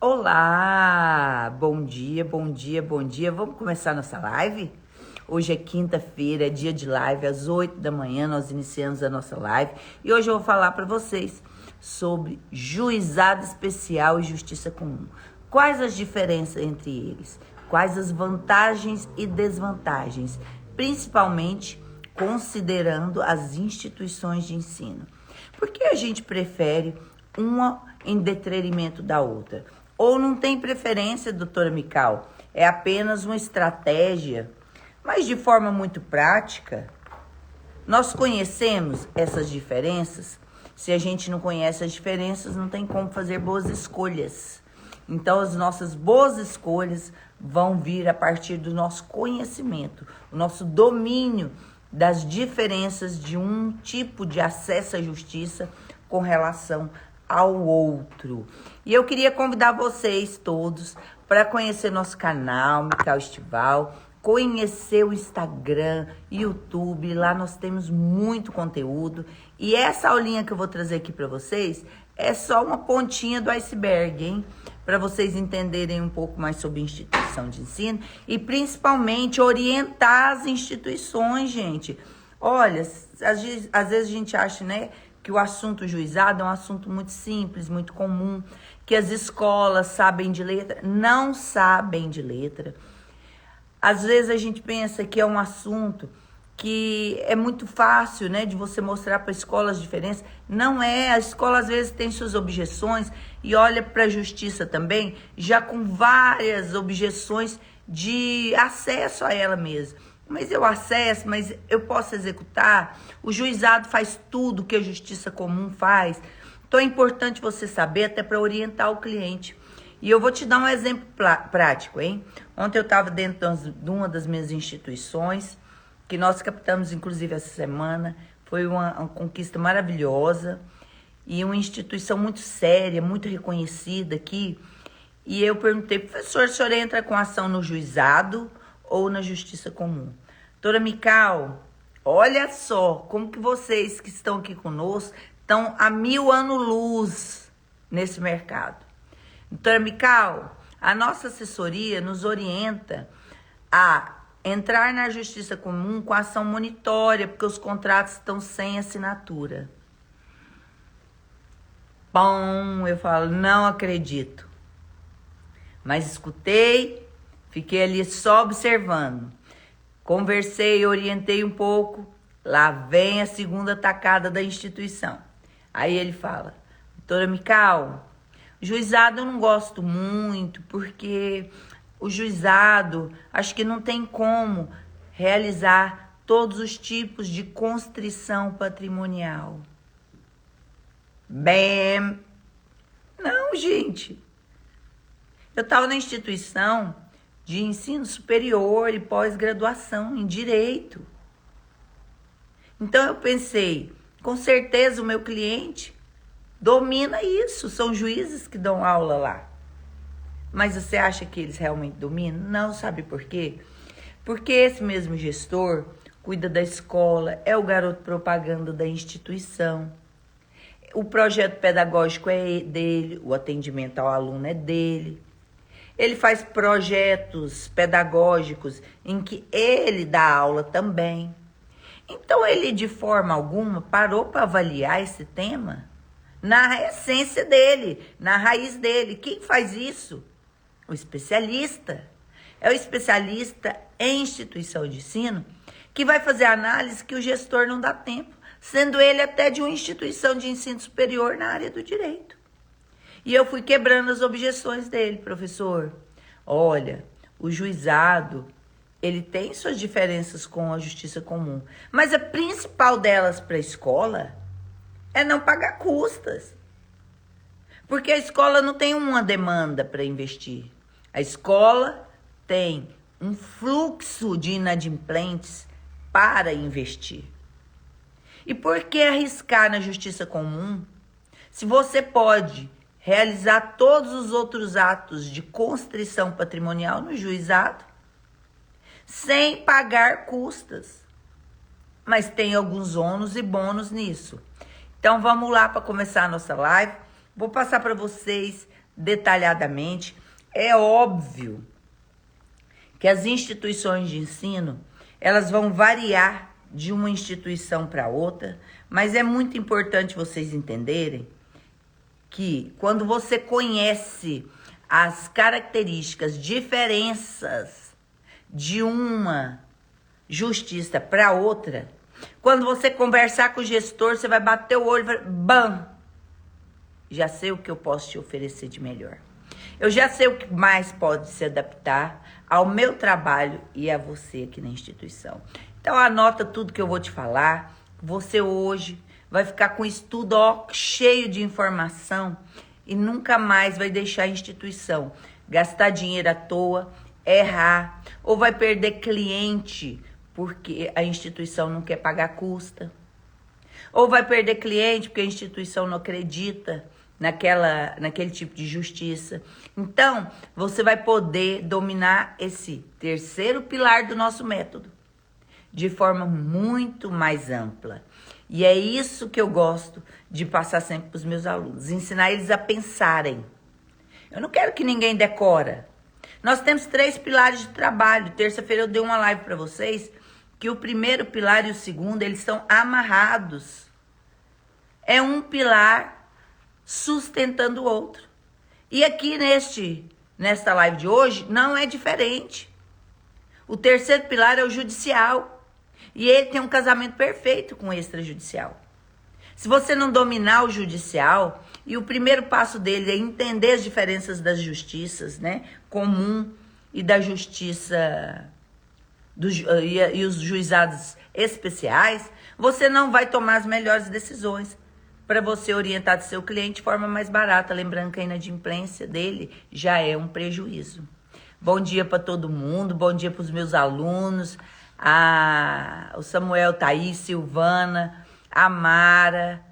Olá, bom dia, bom dia, bom dia. Vamos começar nossa live? Hoje é quinta-feira, é dia de live, às 8 da manhã nós iniciamos a nossa live. E hoje eu vou falar para vocês sobre juizado especial e justiça comum. Quais as diferenças entre eles? Quais as vantagens e desvantagens? Principalmente considerando as instituições de ensino. Por que a gente prefere uma em detrimento da outra? Ou não tem preferência, doutora Mical? É apenas uma estratégia, mas de forma muito prática. Nós conhecemos essas diferenças. Se a gente não conhece as diferenças, não tem como fazer boas escolhas. Então, as nossas boas escolhas vão vir a partir do nosso conhecimento, o nosso domínio das diferenças de um tipo de acesso à justiça com relação ao outro. E eu queria convidar vocês todos para conhecer nosso canal, Mical Estival, conhecer o Instagram, YouTube, lá nós temos muito conteúdo. E essa aulinha que eu vou trazer aqui para vocês é só uma pontinha do iceberg, hein? Para vocês entenderem um pouco mais sobre instituição de ensino e principalmente orientar as instituições, gente. Olha, às vezes a gente acha, né, que o assunto juizado é um assunto muito simples, muito comum, que as escolas sabem de letra, não sabem de letra. Às vezes a gente pensa que é um assunto que é muito fácil, né, de você mostrar para a escola as diferenças. Não é, a escola às vezes tem suas objeções e olha para a justiça também, já com várias objeções de acesso a ela mesma. Mas eu acesso, mas eu posso executar. O juizado faz tudo que a justiça comum faz. Então é importante você saber até para orientar o cliente. E eu vou te dar um exemplo prático, hein? Ontem eu estava dentro de uma das minhas instituições, que nós captamos inclusive essa semana. Foi uma conquista maravilhosa e uma instituição muito séria, muito reconhecida aqui. E eu perguntei, professor, o senhor entra com ação no juizado ou na justiça comum? Doutora Mical, olha só como que vocês que estão aqui conosco estão a 1000 anos-luz nesse mercado. Doutora Mical, a nossa assessoria nos orienta a entrar na justiça comum com ação monitória, porque os contratos estão sem assinatura. Bom, eu falo, não acredito. Mas escutei, fiquei ali só observando. Conversei, orientei um pouco, lá vem a segunda tacada da instituição. Aí ele fala, doutora Mical, juizado eu não gosto muito, porque o juizado, acho que não tem como realizar todos os tipos de constrição patrimonial. Bem, não, gente. Eu estava na instituição de ensino superior e pós-graduação em direito. Então eu pensei, com certeza o meu cliente domina isso, são juízes que dão aula lá. Mas você acha que eles realmente dominam? Não, sabe por quê? Porque esse mesmo gestor cuida da escola, é o garoto propaganda da instituição. O projeto pedagógico é dele, o atendimento ao aluno é dele. Ele faz projetos pedagógicos em que ele dá aula também. Então, ele, de forma alguma, parou para avaliar esse tema na essência dele, na raiz dele. Quem faz isso? O especialista. É o especialista em instituição de ensino que vai fazer a análise que o gestor não dá tempo, sendo ele até de uma instituição de ensino superior na área do direito. E eu fui quebrando as objeções dele, professor. Olha, o juizado, ele tem suas diferenças com a justiça comum, mas a principal delas para a escola é não pagar custas. Porque a escola não tem uma demanda para investir. A escola tem um fluxo de inadimplentes para investir. E por que arriscar na justiça comum se você pode realizar todos os outros atos de constrição patrimonial no juizado sem pagar custas? Mas tem alguns ônus e bônus nisso. Então vamos lá para começar a nossa live. Vou passar para vocês detalhadamente. É óbvio que as instituições de ensino, elas vão variar de uma instituição para outra, mas é muito importante vocês entenderem que quando você conhece as características, diferenças de uma justiça para outra, quando você conversar com o gestor, você vai bater o olho e vai, bam, já sei o que eu posso te oferecer de melhor. Eu já sei o que mais pode se adaptar ao meu trabalho e a você aqui na instituição. Então anota tudo que eu vou te falar. Você hoje vai ficar com estudo cheio de informação e nunca mais vai deixar a instituição gastar dinheiro à toa, errar, ou vai perder cliente porque a instituição não quer pagar custa, ou vai perder cliente porque a instituição não acredita naquele tipo de justiça. Então, você vai poder dominar esse terceiro pilar do nosso método de forma muito mais ampla. E é isso que eu gosto de passar sempre para os meus alunos, ensinar eles a pensarem. Eu não quero que ninguém decora. Nós temos 3 pilares de trabalho. Terça-feira eu dei uma live para vocês que o primeiro pilar e o segundo, eles estão amarrados. É um pilar sustentando o outro. E aqui nesta live de hoje, não é diferente. O terceiro pilar é o judicial. E ele tem um casamento perfeito com o extrajudicial. Se você não dominar o judicial, e o primeiro passo dele é entender as diferenças das justiças, né, comum e da justiça e os juizados especiais, você não vai tomar as melhores decisões para você orientar seu cliente de forma mais barata. Lembrando que a inadimplência dele já é um prejuízo. Bom dia para todo mundo, bom dia para os meus alunos, o Samuel, Thaís, Silvana, a Mara.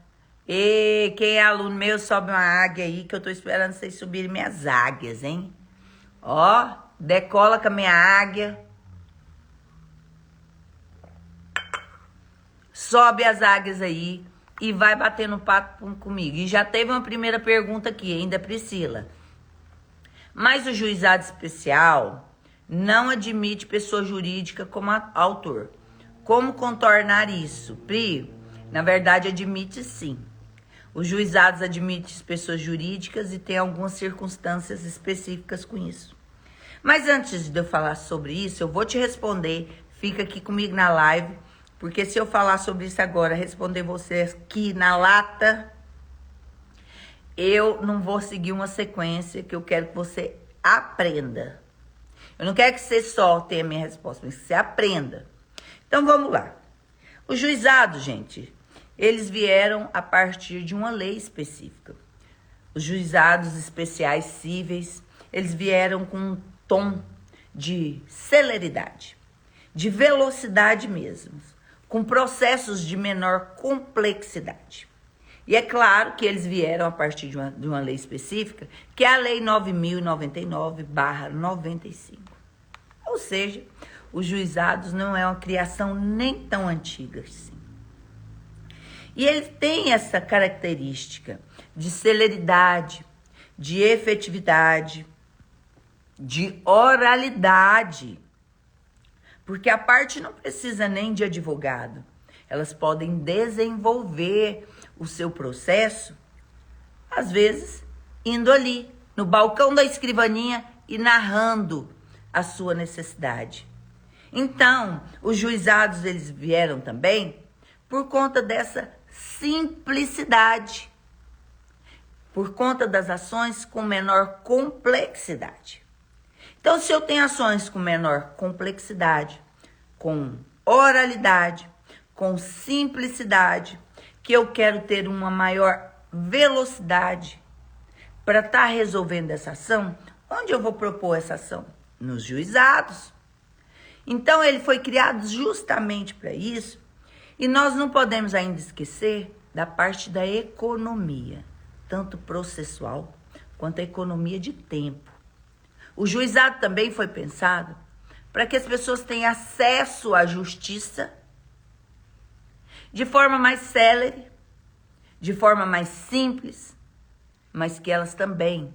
E quem é aluno meu, sobe uma águia aí, que eu tô esperando vocês subirem minhas águias, hein? Ó, decola com a minha águia. Sobe as águias aí e vai batendo papo comigo. E já teve uma primeira pergunta aqui, ainda, Priscila. Mas o juizado especial não admite pessoa jurídica como autor. Como contornar isso? Pri, na verdade admite sim. Os juizados admitem pessoas jurídicas e tem algumas circunstâncias específicas com isso. Mas antes de eu falar sobre isso, eu vou te responder. Fica aqui comigo na live, porque se eu falar sobre isso agora, responder você aqui na lata, eu não vou seguir uma sequência que eu quero que você aprenda. Eu não quero que você só tenha a minha resposta, mas que você aprenda. Então vamos lá. Os juizados, gente, eles vieram a partir de uma lei específica. Os juizados especiais cíveis, eles vieram com um tom de celeridade, de velocidade mesmo, com processos de menor complexidade. E é claro que eles vieram a partir de uma lei específica, que é a Lei 9.099/95. Ou seja, os juizados não é uma criação nem tão antiga assim. E ele tem essa característica de celeridade, de efetividade, de oralidade. Porque a parte não precisa nem de advogado. Elas podem desenvolver o seu processo, às vezes, indo ali, no balcão da escrivaninha e narrando a sua necessidade. Então, os juizados, eles vieram também por conta dessa simplicidade, por conta das ações com menor complexidade. Então, se eu tenho ações com menor complexidade, com oralidade, com simplicidade, que eu quero ter uma maior velocidade para estar resolvendo essa ação, onde eu vou propor essa ação? Nos juizados. Então, ele foi criado justamente para isso. E nós não podemos ainda esquecer da parte da economia, tanto processual quanto a economia de tempo. O juizado também foi pensado para que as pessoas tenham acesso à justiça de forma mais célere, de forma mais simples, mas que elas também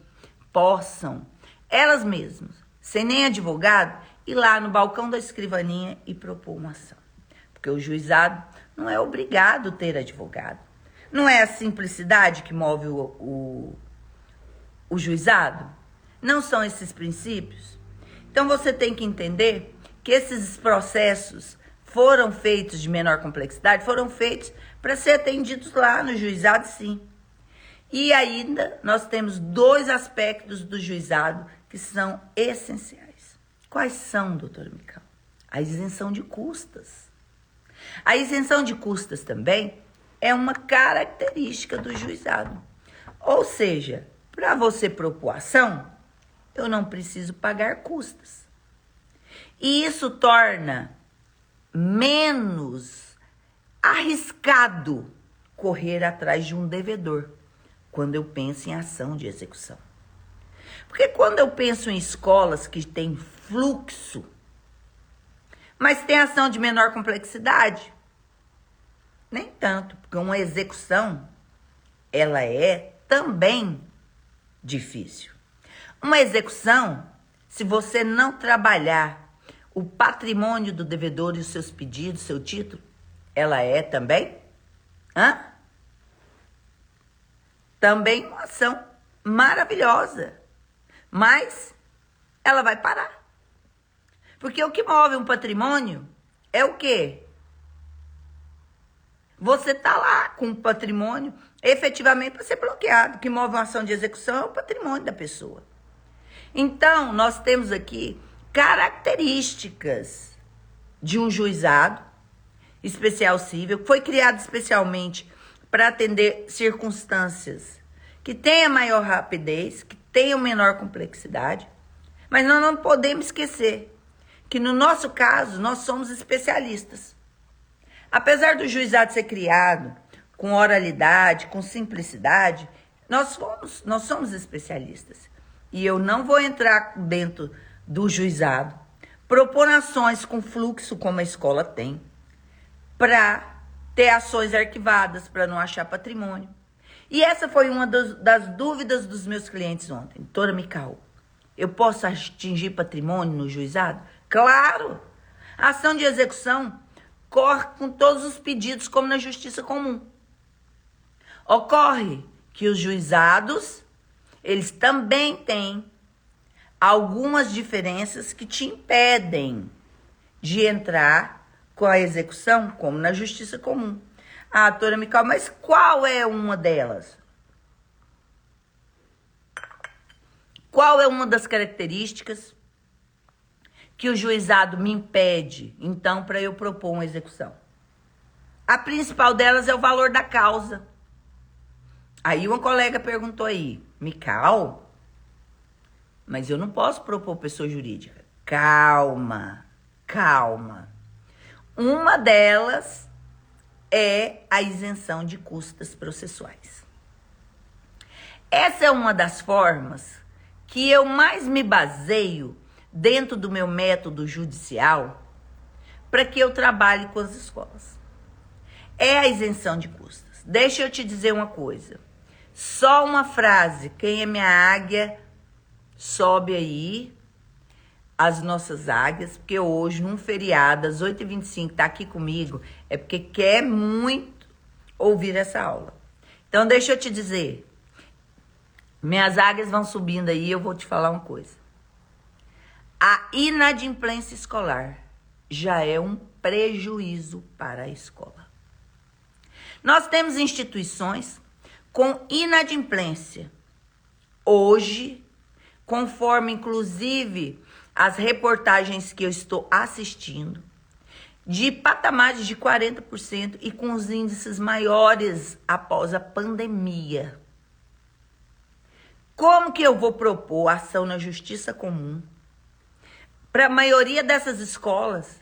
possam, elas mesmas, sem nem advogado, ir lá no balcão da escrivaninha e propor uma ação. Porque o juizado não é obrigado a ter advogado. Não é a simplicidade que move o juizado? Não são esses princípios? Então você tem que entender que esses processos foram feitos de menor complexidade, foram feitos para ser atendidos lá no juizado, sim. E ainda nós temos 2 aspectos do juizado que são essenciais. Quais são, doutora Mical? A isenção de custas. A isenção de custas também é uma característica do juizado. Ou seja, para você propor ação, eu não preciso pagar custas. E isso torna menos arriscado correr atrás de um devedor quando eu penso em ação de execução. Porque quando eu penso em escolas que têm fluxo, mas tem ação de menor complexidade, nem tanto, porque uma execução, ela é também difícil. Uma execução, se você não trabalhar o patrimônio do devedor e os seus pedidos, seu título, ela é também, também uma ação maravilhosa, mas ela vai parar. Porque o que move um patrimônio é o quê? Você tá lá com o patrimônio efetivamente para ser bloqueado. O que move uma ação de execução é o patrimônio da pessoa. Então, nós temos aqui características de um juizado especial cível, que foi criado especialmente para atender circunstâncias que tenha maior rapidez, que tenham menor complexidade. Mas nós não podemos esquecer que no nosso caso, nós somos especialistas. Apesar do juizado ser criado com oralidade, com simplicidade, nós somos especialistas. E eu não vou entrar dentro do juizado, propor ações com fluxo, como a escola tem, para ter ações arquivadas, para não achar patrimônio. E essa foi uma das dúvidas dos meus clientes ontem. Doutora Mical, eu posso atingir patrimônio no juizado? Claro! A ação de execução corre com todos os pedidos, como na justiça comum. Ocorre que os juizados, eles também têm algumas diferenças que te impedem de entrar com a execução, como na justiça comum. Ah, doutora Mical, mas qual é uma delas? Qual é uma das características que o juizado me impede, então, para eu propor uma execução? A principal delas é o valor da causa. Aí uma colega perguntou aí, Mical, mas eu não posso propor pessoa jurídica. Calma. Uma delas é a isenção de custas processuais. Essa é uma das formas que eu mais me baseio dentro do meu método judicial para que eu trabalhe com as escolas. É a isenção de custas. Deixa eu te dizer uma coisa. Só uma frase. Quem é minha águia, sobe aí as nossas águias, porque hoje, num feriado, às 8h25, tá aqui comigo, é porque quer muito ouvir essa aula. Então, deixa eu te dizer. Minhas águias vão subindo aí, eu vou te falar uma coisa. A inadimplência escolar já é um prejuízo para a escola. Nós temos instituições com inadimplência. Hoje, conforme inclusive as reportagens que eu estou assistindo, de patamares de 40% e com os índices maiores após a pandemia. Como que eu vou propor ação na justiça comum para a maioria dessas escolas,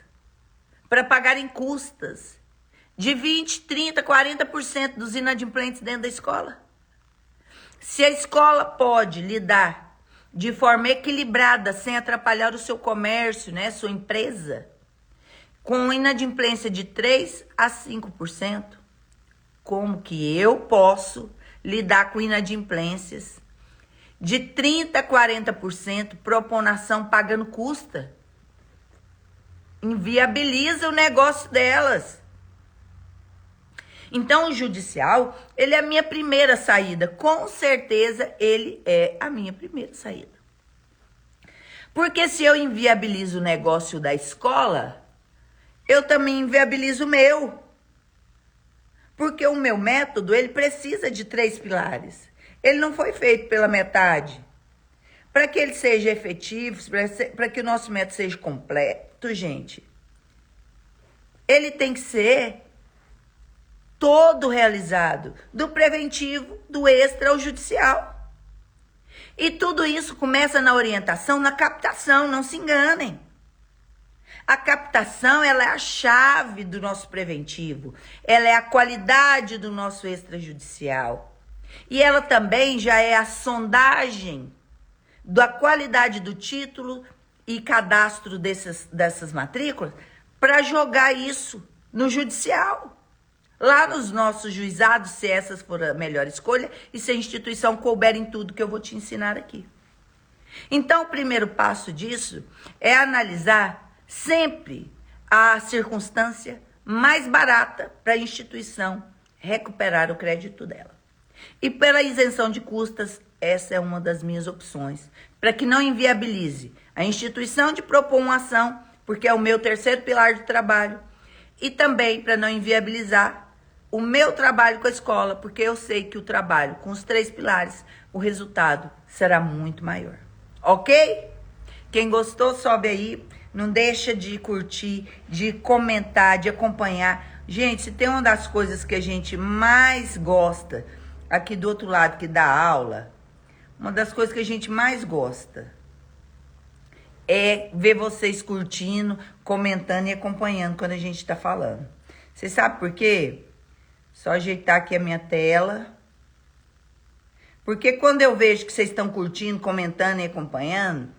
para pagarem custas de 20%, 30%, 40% dos inadimplentes dentro da escola? Se a escola pode lidar de forma equilibrada, sem atrapalhar o seu comércio, né, sua empresa, com inadimplência de 3% a 5%, como que eu posso lidar com inadimplências de 30% a 40%, proponação pagando custa. Inviabiliza o negócio delas. Então, o judicial, ele é a minha primeira saída. Com certeza, ele é a minha primeira saída. Porque se eu inviabilizo o negócio da escola, eu também inviabilizo o meu. Porque o meu método, ele precisa de 3 pilares. Ele não foi feito pela metade. Para que ele seja efetivo, para que o nosso método seja completo, gente, ele tem que ser todo realizado, do preventivo, do extra ao judicial. E tudo isso começa na orientação, na captação, não se enganem. A captação, ela é a chave do nosso preventivo, ela é a qualidade do nosso extrajudicial. E ela também já é a sondagem da qualidade do título e cadastro dessas matrículas para jogar isso no judicial. Lá nos nossos juizados, se essas forem a melhor escolha e se a instituição couber em tudo que eu vou te ensinar aqui. Então, o primeiro passo disso é analisar sempre a circunstância mais barata para a instituição recuperar o crédito dela. E pela isenção de custas, essa é uma das minhas opções, para que não inviabilize a instituição de propor uma ação, porque é o meu terceiro pilar de trabalho, e também para não inviabilizar o meu trabalho com a escola, porque eu sei que o trabalho com os 3 pilares, o resultado será muito maior. Ok? Quem gostou, sobe aí. Não deixa de curtir, de comentar, de acompanhar. Gente, se tem uma das coisas que a gente mais gosta aqui do outro lado, que dá aula, uma das coisas que a gente mais gosta é ver vocês curtindo, comentando e acompanhando quando a gente está falando. Vocês sabem por quê? Só ajeitar aqui a minha tela. Porque quando eu vejo que vocês estão curtindo, comentando e acompanhando,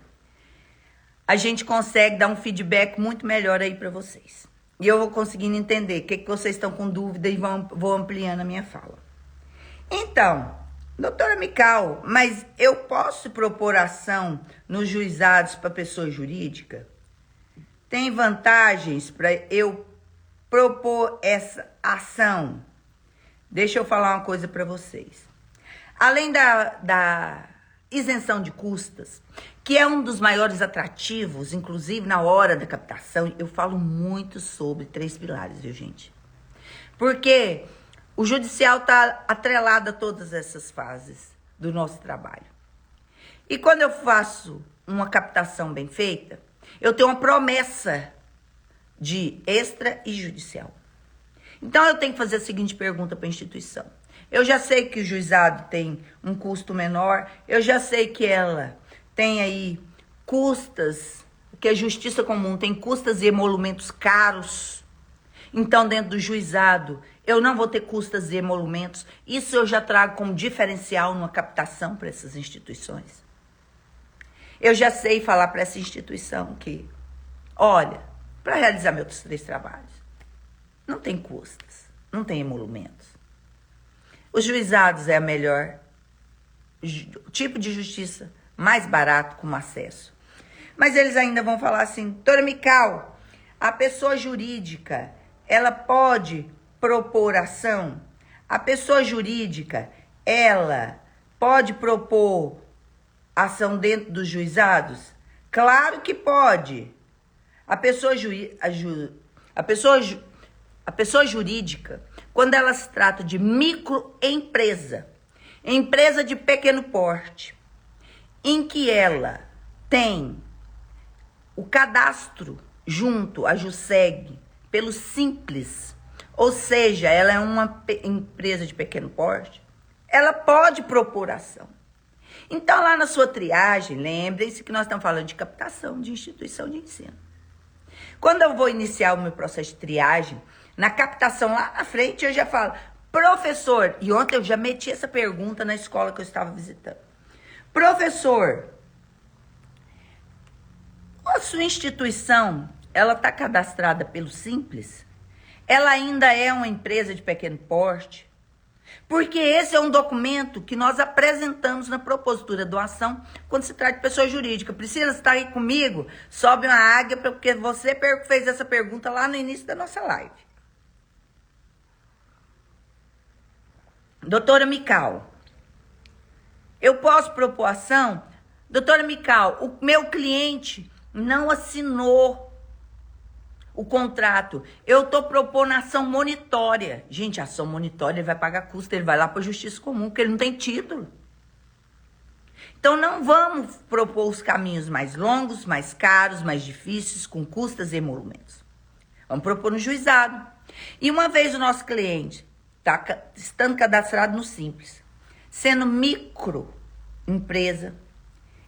a gente consegue dar um feedback muito melhor aí para vocês. E eu vou conseguindo entender o que vocês estão com dúvida e vou ampliando a minha fala. Então, doutora Mical, mas eu posso propor ação nos juizados para pessoa jurídica? Tem vantagens para eu propor essa ação? Deixa eu falar uma coisa para vocês. Além da isenção de custas, que é um dos maiores atrativos, inclusive na hora da captação, eu falo muito sobre 3 pilares, viu, gente? Porque o judicial está atrelado a todas essas fases do nosso trabalho. E quando eu faço uma captação bem feita, eu tenho uma promessa de extra e judicial. Então, eu tenho que fazer a seguinte pergunta para a instituição. Eu já sei que o juizado tem um custo menor, eu já sei que ela tem aí custas, que a justiça comum tem custas e emolumentos caros. Então, dentro do juizado, eu não vou ter custas e emolumentos. Isso eu já trago como diferencial numa captação para essas instituições. Eu já sei falar para essa instituição que, olha, para realizar meus 3 trabalhos, não tem custas, não tem emolumentos. Os juizados é a melhor tipo de justiça, mais barato, com acesso. Mas eles ainda vão falar assim, doutora Mical, a pessoa jurídica, ela pode propor ação? A pessoa jurídica, ela pode propor ação dentro dos juizados? Claro que pode. A pessoa jurídica, quando ela se trata de microempresa, empresa de pequeno porte, em que ela tem o cadastro junto à JUSEG pelo Simples, ou seja, ela é uma empresa de pequeno porte, ela pode propor ação. Então, lá na sua triagem, lembrem-se que nós estamos falando de captação de instituição de ensino. Quando eu vou iniciar o meu processo de triagem, na captação lá na frente, eu já falo, professor, e ontem eu já meti essa pergunta na escola que eu estava visitando. Professor, a sua instituição, ela está cadastrada pelo Simples? Ela ainda é uma empresa de pequeno porte? Porque esse é um documento que nós apresentamos na propositura de doação quando se trata de pessoa jurídica. Precisa estar aí comigo? Sobe uma águia, porque você fez essa pergunta lá no início da nossa live. Doutora Mical, eu posso propor ação? Doutora Mical, o meu cliente não assinou o contrato. Eu estou propondo ação monitória. Gente, ação monitória, ele vai pagar custo, ele vai lá para a Justiça Comum, porque ele não tem título. Então, não vamos propor os caminhos mais longos, mais caros, mais difíceis, com custas e emolumentos. Vamos propor no juizado. E uma vez o nosso cliente estando cadastrado no Simples, sendo microempresa,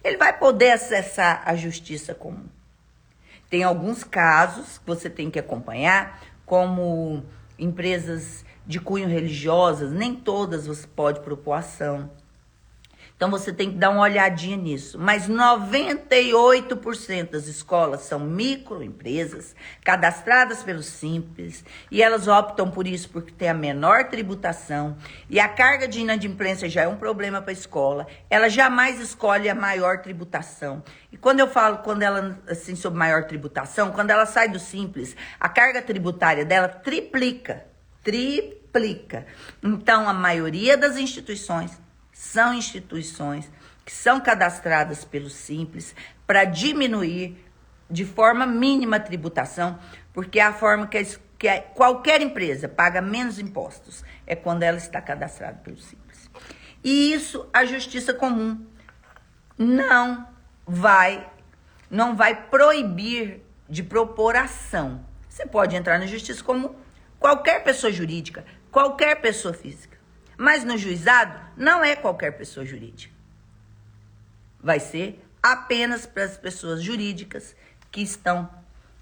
ele vai poder acessar a Justiça Comum. Tem alguns casos que você tem que acompanhar, como empresas de cunho religiosas, nem todas você pode propor ação. Então você tem que dar uma olhadinha nisso. Mas 98% das escolas são microempresas, cadastradas pelo Simples, e elas optam por isso porque tem a menor tributação, e a carga de inadimplência já é um problema para a escola. Ela jamais escolhe a maior tributação. E quando eu falo, quando ela, assim, sobre maior tributação, quando ela sai do Simples, a carga tributária dela triplica. Então, a maioria das instituições são instituições que são cadastradas pelo Simples para diminuir de forma mínima a tributação, porque é a forma que qualquer empresa paga menos impostos é quando ela está cadastrada pelo Simples. E isso a Justiça Comum não vai proibir de propor ação. Você pode entrar na Justiça Comum, qualquer pessoa jurídica, qualquer pessoa física. Mas no juizado, não é qualquer pessoa jurídica. Vai ser apenas para as pessoas jurídicas que estão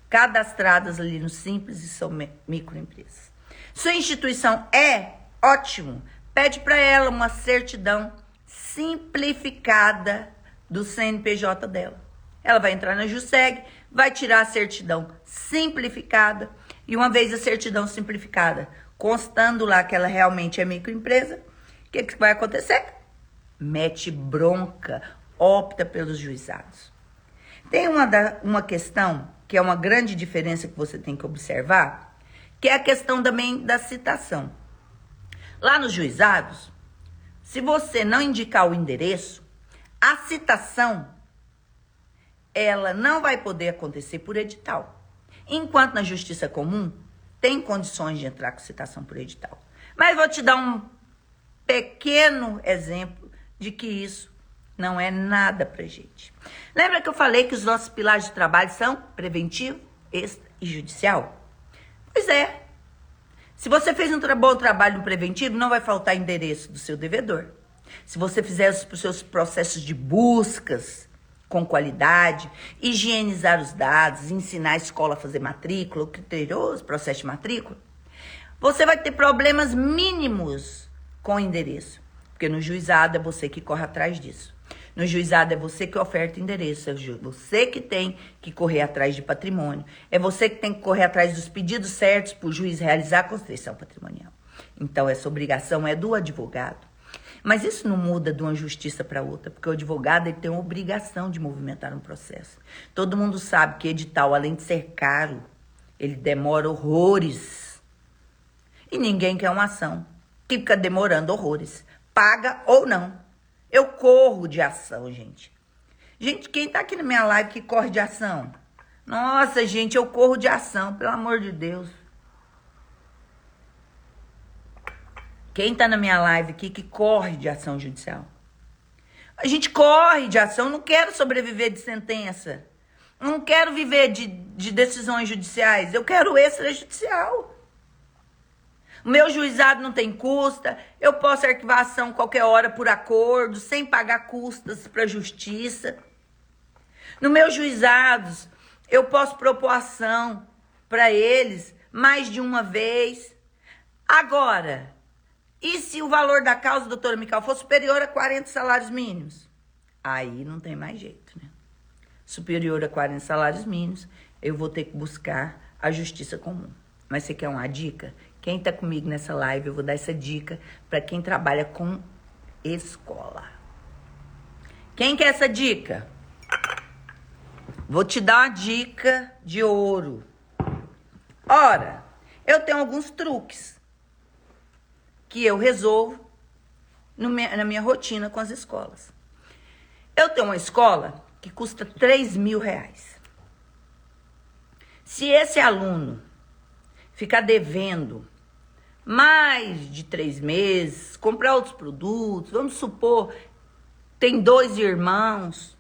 cadastradas ali no Simples e são microempresas. Sua instituição é ótimo, pede para ela uma certidão simplificada do CNPJ dela. Ela vai entrar na Juseg, vai tirar a certidão simplificada, e uma vez a certidão simplificada, constando lá que ela realmente é microempresa, o que vai acontecer? Mete bronca, opta pelos juizados. Tem uma questão que é uma grande diferença que você tem que observar, que é a questão também da citação. Lá nos juizados, se você não indicar o endereço, a citação, ela não vai poder acontecer por edital. Enquanto na Justiça Comum, tem condições de entrar com citação por edital. Mas vou te dar um pequeno exemplo de que isso não é nada pra gente. Lembra que eu falei que os nossos pilares de trabalho são preventivo, extra e judicial? Pois é. Se você fez um bom trabalho no preventivo, não vai faltar endereço do seu devedor. Se você fizer os seus processos de buscas com qualidade, higienizar os dados, ensinar a escola a fazer matrícula, o criterioso processo de matrícula, você vai ter problemas mínimos com o endereço, porque no juizado é você que corre atrás disso. No juizado é você que oferta endereço, é você que tem que correr atrás de patrimônio, é você que tem que correr atrás dos pedidos certos para o juiz realizar a constrição patrimonial. Então, essa obrigação é do advogado. Mas isso não muda de uma justiça para outra, porque o advogado ele tem a obrigação de movimentar um processo. Todo mundo sabe que edital, além de ser caro, ele demora horrores. E ninguém quer uma ação que fica demorando horrores. Paga ou não. Eu corro de ação, gente. Gente, quem tá aqui na minha live que corre de ação? Nossa, gente, eu corro de ação, pelo amor de Deus. Quem tá na minha live aqui que corre de ação judicial? A gente corre de ação, não quero sobreviver de sentença. Não quero viver de decisões judiciais, eu quero extrajudicial. O meu juizado não tem custa, eu posso arquivar a ação qualquer hora por acordo, sem pagar custas para a justiça. No meus juizados, eu posso propor ação para eles mais de uma vez. Agora, e se o valor da causa, doutora Mical, for superior a 40 salários mínimos? Aí não tem mais jeito, né? Superior a 40 salários mínimos, eu vou ter que buscar a Justiça Comum. Mas você quer uma dica? Quem tá comigo nessa live, eu vou dar essa dica para quem trabalha com escola. Quem quer essa dica? Vou te dar uma dica de ouro. Ora, eu tenho alguns truques que eu resolvo na minha rotina com as escolas. Eu tenho uma escola que custa R$3.000. Se esse aluno ficar devendo mais de 3 meses, comprar outros produtos, vamos supor, tem 2 irmãos,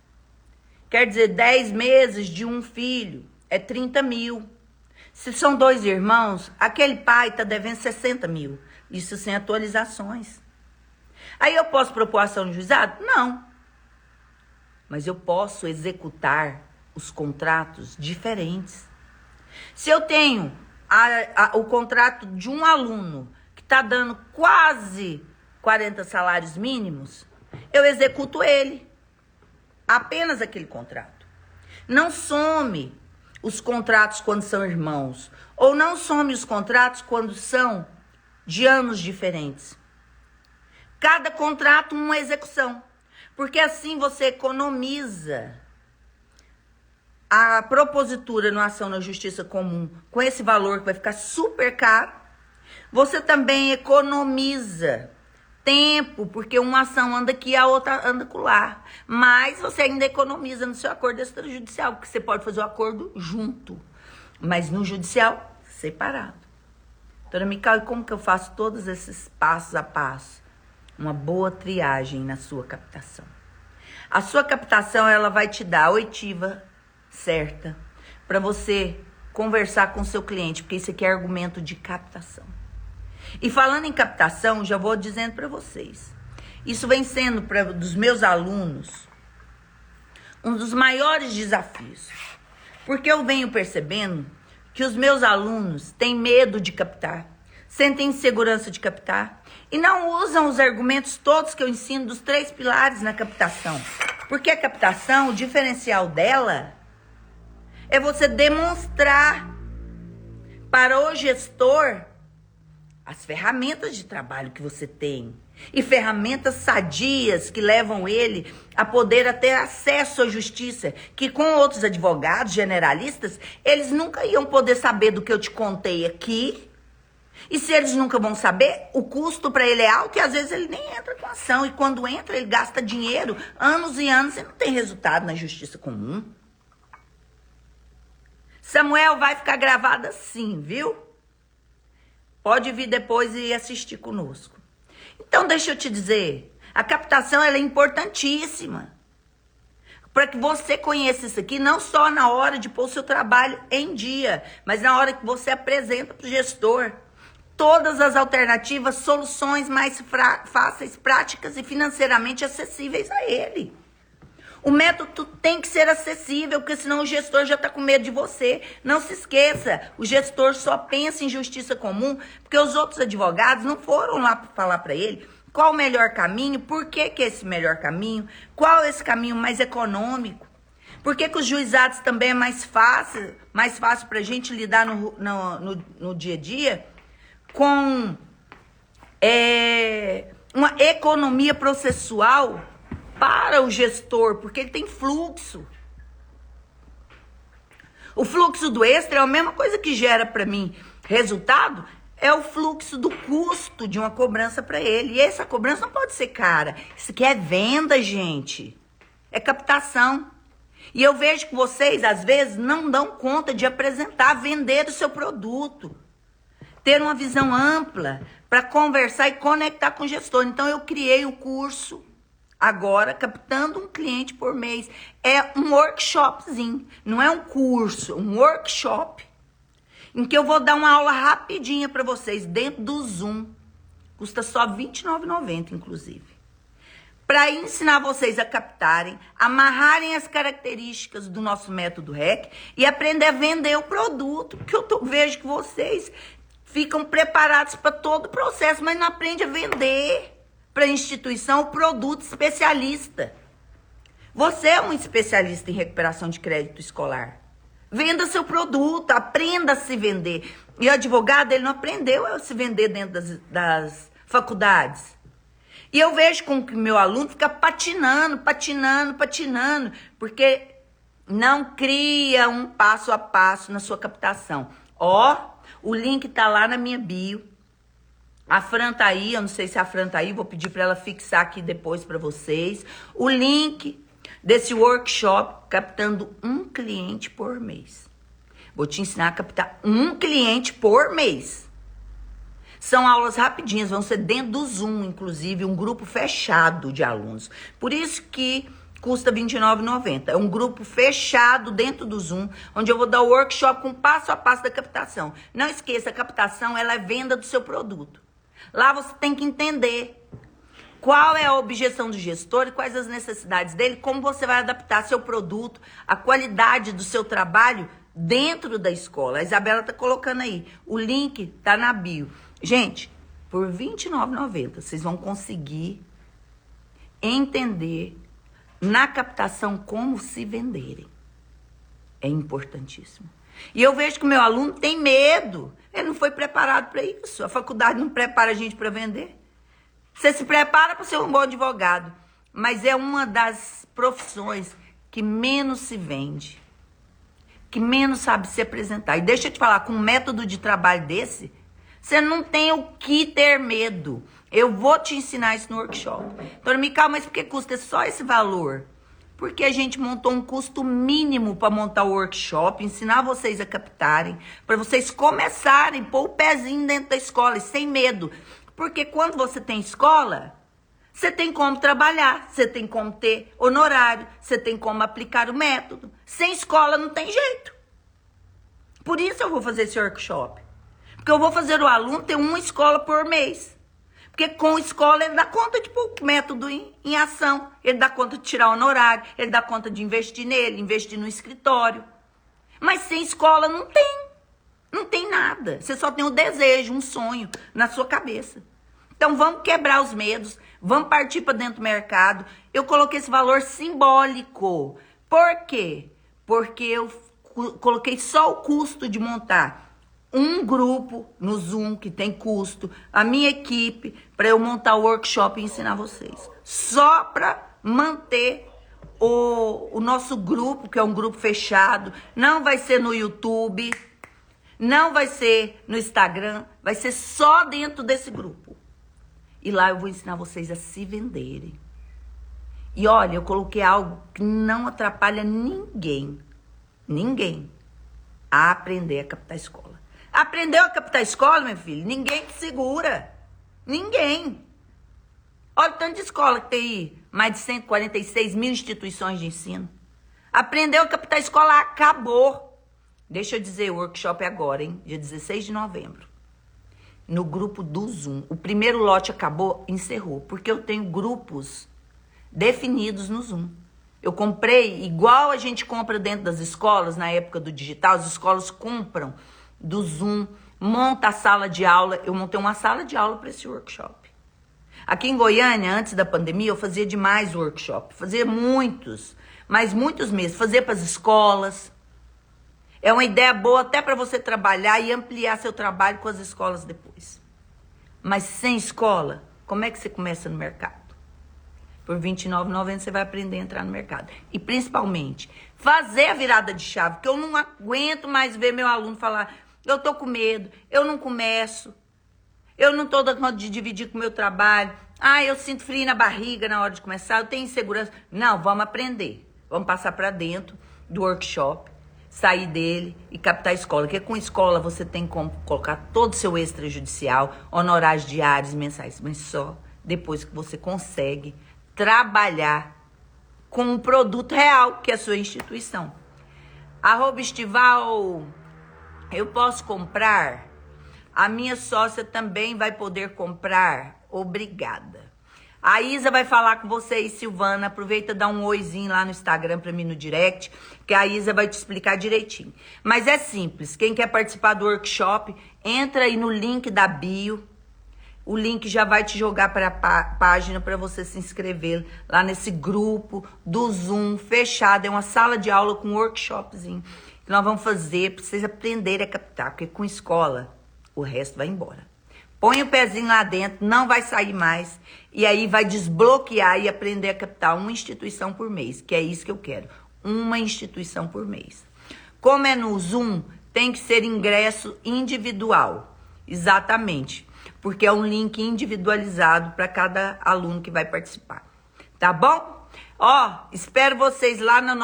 quer dizer, 10 meses de um filho, é 30 mil. Se são 2 irmãos, aquele pai está devendo 60 mil, isso sem atualizações. Aí eu posso propor ação no juizado? Não. Mas eu posso executar os contratos diferentes. Se eu tenho o contrato de um aluno que está dando quase 40 salários mínimos, eu executo ele. Apenas aquele contrato. Não some os contratos quando são irmãos. Ou não some os contratos quando são de anos diferentes. Cada contrato, uma execução. Porque assim você economiza a propositura numa ação na justiça comum com esse valor que vai ficar super caro. Você também economiza tempo, porque uma ação anda aqui e a outra anda acolá. Mas você ainda economiza no seu acordo extrajudicial, porque você pode fazer o acordo junto, mas no judicial, separado. Doutora Mical, e como que eu faço todos esses passos a passo? Uma boa triagem na sua captação. A sua captação, ela vai te dar a oitiva certa para você conversar com o seu cliente, porque isso aqui é argumento de captação. E falando em captação, já vou dizendo para vocês, isso vem sendo dos meus alunos um dos maiores desafios, porque eu venho percebendo que os meus alunos têm medo de captar, sentem insegurança de captar e não usam os argumentos todos que eu ensino dos 3 pilares na captação. Porque a captação, o diferencial dela é você demonstrar para o gestor as ferramentas de trabalho que você tem. E ferramentas sadias que levam ele a poder ter acesso à justiça. Que com outros advogados generalistas, eles nunca iam poder saber do que eu te contei aqui. E se eles nunca vão saber, o custo para ele é alto e às vezes ele nem entra com ação. E quando entra, ele gasta dinheiro, anos e anos, e não tem resultado na justiça comum. Samuel, vai ficar gravado assim, viu? Pode vir depois e assistir conosco. Então, deixa eu te dizer, a captação ela é importantíssima. Para que você conheça isso aqui, não só na hora de pôr o seu trabalho em dia, mas na hora que você apresenta para o gestor todas as alternativas, soluções mais fáceis, práticas e financeiramente acessíveis a ele. O método tem que ser acessível, porque senão o gestor já está com medo de você. Não se esqueça, o gestor só pensa em justiça comum, porque os outros advogados não foram lá para falar para ele qual o melhor caminho, por que é esse melhor caminho, qual é esse caminho mais econômico, por que os juizados também é mais fácil para a gente lidar no dia a dia com uma economia processual para o gestor, porque ele tem fluxo. O fluxo do extra é a mesma coisa que gera para mim resultado, é o fluxo do custo de uma cobrança para ele. E essa cobrança não pode ser cara. Isso aqui é venda, gente. É captação. E eu vejo que vocês, às vezes, não dão conta de apresentar, vender o seu produto. Ter uma visão ampla para conversar e conectar com o gestor. Então, eu criei o curso agora, captando um cliente por mês. É um workshopzinho, não é um curso, um workshop, em que eu vou dar uma aula rapidinha para vocês, dentro do Zoom. Custa só R$ 29,90, inclusive. Para ensinar vocês a captarem, amarrarem as características do nosso método REC e aprender a vender o produto. Porque eu vejo que vocês ficam preparados para todo o processo, mas não aprendem a vender para a instituição o produto especialista. Você é um especialista em recuperação de crédito escolar. Venda seu produto, aprenda a se vender. E o advogado, ele não aprendeu a se vender dentro das faculdades. E eu vejo com que meu aluno fica patinando, porque não cria um passo a passo na sua captação. Ó, o link tá lá na minha bio. A Fran tá aí, eu não sei se a Fran tá aí, vou pedir para ela fixar aqui depois para vocês. O link desse workshop, captando um cliente por mês. Vou te ensinar a captar um cliente por mês. São aulas rapidinhas, vão ser dentro do Zoom, inclusive, um grupo fechado de alunos. Por isso que custa R$ 29,90. É um grupo fechado dentro do Zoom, onde eu vou dar o workshop com passo a passo da captação. Não esqueça, a captação ela é venda do seu produto. Lá você tem que entender qual é a objeção do gestor e quais as necessidades dele, como você vai adaptar seu produto, a qualidade do seu trabalho dentro da escola. A Isabela tá colocando aí. O link tá na bio. Gente, por R$ 29,90 vocês vão conseguir entender na captação como se venderem. É importantíssimo. E eu vejo que o meu aluno tem medo. Ele não foi preparado para isso. A faculdade não prepara a gente para vender. Você se prepara para ser um bom advogado, mas é uma das profissões que menos se vende, que menos sabe se apresentar. E deixa eu te falar, com um método de trabalho desse, você não tem o que ter medo. Eu vou te ensinar isso no workshop. Então, Mical, mas por que custa só esse valor? Porque a gente montou um custo mínimo para montar o workshop, ensinar vocês a captarem, para vocês começarem a pôr o pezinho dentro da escola e sem medo. Porque quando você tem escola, você tem como trabalhar, você tem como ter honorário, você tem como aplicar o método. Sem escola não tem jeito. Por isso eu vou fazer esse workshop. Porque eu vou fazer o aluno ter uma escola por mês. Porque com escola ele dá conta de pôr o método em ação. Ele dá conta de tirar o honorário, ele dá conta de investir nele, investir no escritório. Mas sem escola não tem. Não tem nada. Você só tem um desejo, um sonho na sua cabeça. Então vamos quebrar os medos, vamos partir para dentro do mercado. Eu coloquei esse valor simbólico. Por quê? Porque eu coloquei só o custo de montar um grupo no Zoom que tem custo, a minha equipe, para eu montar o workshop e ensinar vocês. Só para manter o nosso grupo, que é um grupo fechado. Não vai ser no YouTube, não vai ser no Instagram, vai ser só dentro desse grupo. E lá eu vou ensinar vocês a se venderem. E olha, eu coloquei algo que não atrapalha ninguém a aprender a captar escola. Aprendeu a captar escola, meu filho? Ninguém te segura. Ninguém. Olha o tanto de escola que tem aí. Mais de 146 mil instituições de ensino. Aprendeu a captar escola, acabou. Deixa eu dizer, o workshop é agora, hein? Dia 16 de novembro. No grupo do Zoom. O primeiro lote acabou, encerrou. Porque eu tenho grupos definidos no Zoom. Eu comprei, igual a gente compra dentro das escolas, na época do digital, as escolas compram do Zoom, monta a sala de aula. Eu montei uma sala de aula para esse workshop. Aqui em Goiânia, antes da pandemia, eu fazia demais workshop. Fazia muitos, mas muitos mesmo. Fazia para as escolas. É uma ideia boa até para você trabalhar e ampliar seu trabalho com as escolas depois. Mas sem escola, como é que você começa no mercado? Por R$ 29,90 você vai aprender a entrar no mercado. E principalmente, fazer a virada de chave. Porque eu não aguento mais ver meu aluno falar: eu tô com medo, eu não começo, eu não tô dando conta de dividir com o meu trabalho. Ah, eu sinto frio na barriga na hora de começar, eu tenho insegurança. Não, vamos aprender. Vamos passar para dentro do workshop, sair dele e captar a escola. Porque com escola você tem como colocar todo o seu extrajudicial, honorários diários, mensais, mas só depois que você consegue trabalhar com um produto real, que é a sua instituição. @Estival, eu posso comprar? A minha sócia também vai poder comprar? Obrigada. A Isa vai falar com vocês, Silvana. Aproveita e dá um oizinho lá no Instagram pra mim no direct, que a Isa vai te explicar direitinho. Mas é simples. Quem quer participar do workshop, entra aí no link da bio. O link já vai te jogar para a página para você se inscrever lá nesse grupo do Zoom fechado. É uma sala de aula com workshopzinho. que nós vamos fazer para vocês aprenderem a captar, porque com escola o resto vai embora. Põe o pezinho lá dentro, não vai sair mais, e aí vai desbloquear e aprender a captar uma instituição por mês, que é isso que eu quero, uma instituição por mês. Como é no Zoom, tem que ser ingresso individual, exatamente, porque é um link individualizado para cada aluno que vai participar, tá bom? Ó, espero vocês lá na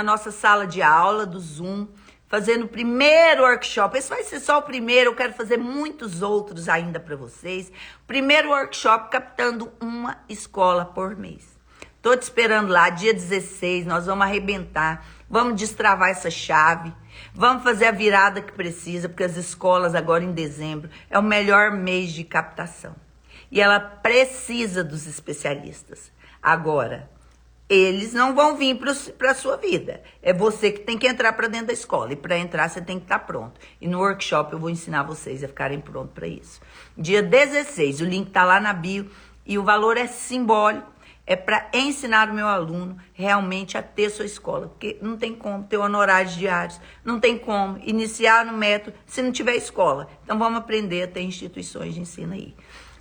nossa sala de aula do Zoom, fazendo o primeiro workshop. Esse vai ser só o primeiro, eu quero fazer muitos outros ainda para vocês. Primeiro workshop captando uma escola por mês. Tô te esperando lá, dia 16, nós vamos arrebentar, vamos destravar essa chave, vamos fazer a virada que precisa, porque as escolas agora em dezembro é o melhor mês de captação. E ela precisa dos especialistas. Agora, eles não vão vir para a sua vida. É você que tem que entrar para dentro da escola. E para entrar, você tem que estar pronto. E no workshop eu vou ensinar vocês a ficarem prontos para isso. Dia 16, o link está lá na bio. E o valor é simbólico. É para ensinar o meu aluno realmente a ter sua escola. Porque não tem como ter honorários diários. Não tem como iniciar no método se não tiver escola. Então vamos aprender a ter instituições de ensino aí.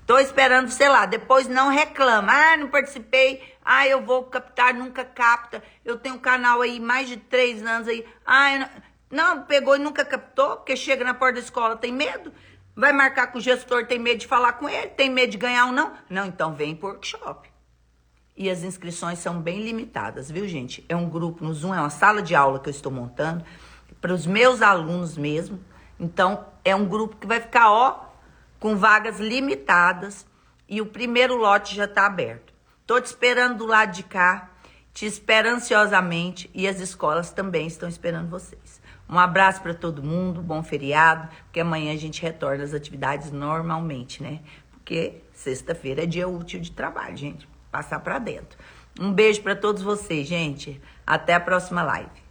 Tô esperando, sei lá, depois não reclama. Ah, não participei. Ah, eu vou captar, nunca capta. Eu tenho um canal aí, mais de 3 anos aí. Ah, não, pegou e nunca captou, porque chega na porta da escola, tem medo. Vai marcar com o gestor, tem medo de falar com ele, tem medo de ganhar ou não. Não, então vem pro workshop. E as inscrições são bem limitadas, viu, gente? É um grupo no Zoom, é uma sala de aula que eu estou montando para os meus alunos mesmo. Então, é um grupo que vai ficar, ó, com vagas limitadas e o primeiro lote já está aberto. Tô te esperando do lado de cá, te espero ansiosamente e as escolas também estão esperando vocês. Um abraço para todo mundo, bom feriado, porque amanhã a gente retorna às atividades normalmente, né? Porque sexta-feira é dia útil de trabalho, gente. Passar para dentro. Um beijo para todos vocês, gente. Até a próxima live.